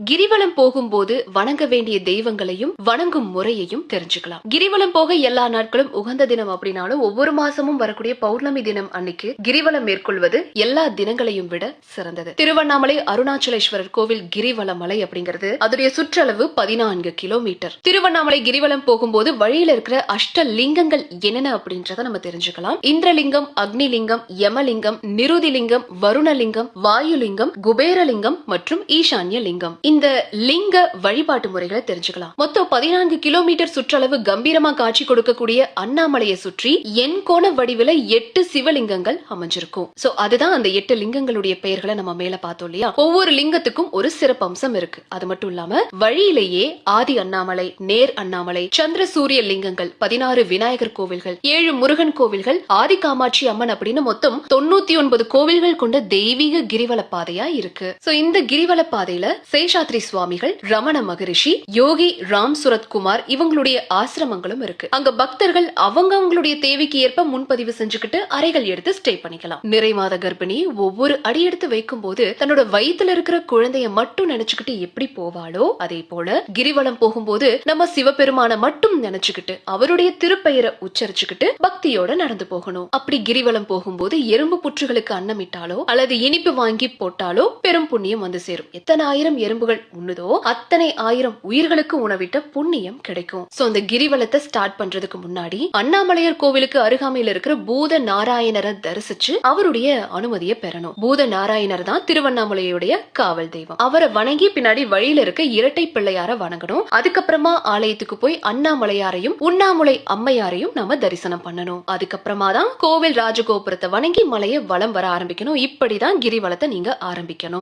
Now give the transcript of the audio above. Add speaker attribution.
Speaker 1: கிரிவலம் போகும்போது வணங்க வேண்டிய தெய்வங்களையும் வணங்கும் முறையையும் தெரிஞ்சுக்கலாம். கிரிவலம் போக எல்லா நாட்களும் உகந்த தினம் அப்படின்னாலும் ஒவ்வொரு மாசமும் வரக்கூடிய பௌர்ணமி தினம் அன்னைக்கு கிரிவலம் மேற்கொள்வது எல்லா தினங்களையும் விட சிறந்தது. திருவண்ணாமலை அருணாச்சலேஸ்வரர் கோவில் கிரிவல மலை அப்படிங்கிறது அதோடைய சுற்றளவு 14 கிலோமீட்டர். திருவண்ணாமலை கிரிவலம் போகும்போது வழியில இருக்கிற அஷ்ட லிங்கங்கள் என்னென்ன அப்படின்றத நம்ம தெரிஞ்சுக்கலாம். இந்திரலிங்கம், அக்னிலிங்கம், யமலிங்கம், நிருதிலிங்கம், வருணலிங்கம், வாயுலிங்கம், குபேரலிங்கம் மற்றும் ஈசான்ய லிங்கம். இந்த லிங்க வழிபாட்டு முறைகளை தெரிஞ்சுக்கலாம். மொத்தம் 14 கிலோமீட்டர் சுற்றளவு கம்பீரமா காட்சி கொடுக்கக்கூடிய அண்ணாமலையை சுற்றி எண் கோண வடிவில 8 சிவலிங்கங்கள் அமைஞ்சிருக்கும். சோ அதுதான் அந்த 8 லிங்கங்களுடைய பெயர்களை நம்ம மேல பார்த்தோம் இல்லையா. ஒவ்வொரு லிங்கத்துக்கும் ஒரு சிறப்பம்சம் இருக்கு. அது மட்டும் இல்லாம வழியிலேயே ஆதி அண்ணாமலை, நேர் அண்ணாமலை, சந்திர சூரிய லிங்கங்கள், 16 விநாயகர் கோவில்கள், 7 முருகன் கோவில்கள், ஆதி காமாட்சி அம்மன் அப்படின்னு மொத்தம் 99 கோவில்கள் கொண்ட தெய்வீக கிரிவல பாதையா இருக்கு. சோ இந்த கிரிவல பாதையில சேஷாத்ரி சுவாமிகள், ரமண மகரிஷி, யோகி ராம் சுரத்குமார் இவங்களுடைய ஆசிரமங்களும் இருக்கு. அங்க பக்தர்கள் அவங்களுடைய தேவைக்கு ஏற்ப முன்பதிவு செஞ்சுக்கிட்டு அறைகள் எடுத்து ஸ்டே பண்ணிக்கலாம். நிறைமாத கர்ப்பிணி ஒவ்வொரு அடி எடுத்து வைக்கும் போது தன்னோட வயித்துல இருக்கிற குழந்தைய மட்டும் நினைச்சுக்கிட்டு எப்படி போவாளோ அதே போல கிரிவலம் போகும்போது நம்ம சிவபெருமான மட்டும் நினைச்சுக்கிட்டு அவருடைய திருப்பெயரை உச்சரிச்சுக்கிட்டு பக்தியோட நடந்து போகணும். அப்படி கிரிவலம் போகும்போது எறும்பு புற்றுகளுக்கு அன்னமிட்டாலோ அல்லது இனிப்பு வாங்கி போட்டாலோ பெரும் புண்ணியம் வந்து சேரும். எத்தனை ஆயிரம் எறும்புகள் உண்ணுதோ அத்தனை ஆயிரம் உயிர்களுக்கு உணவிட்ட புண்ணியம் கிடைக்கும். சோ அந்த கிரிவலத்தை ஸ்டார்ட் பண்றதுக்கு முன்னாடி அண்ணாமலையார் கோவிலுக்கு அருகாமையில் இருக்கிற பூத நாராயணரை தரிசிச்சு அவருடைய அனுமதியை பெறணும். பூத நாராயணர் தான் திருவண்ணாமலையுடைய காவல் தெய்வம். அவரை வணங்கி பின்னாடி வழியில இருக்க இரட்டை பிள்ளையார வணங்கணும். அதுக்கப்புறமா ஆலயத்துக்கு போய் அண்ணாமலையாரையும் உண்ணாமுலை அம்மையாரையும் நாம தரிசனம் பண்ணணும். அதுக்கப்புறமா தான் கோவில் ராஜகோபுரத்தை வணங்கி மலையை வலம் வர ஆரம்பிக்கணும். இப்படிதான் கிரிவலத்தை நீங்க ஆரம்பிக்கணும்.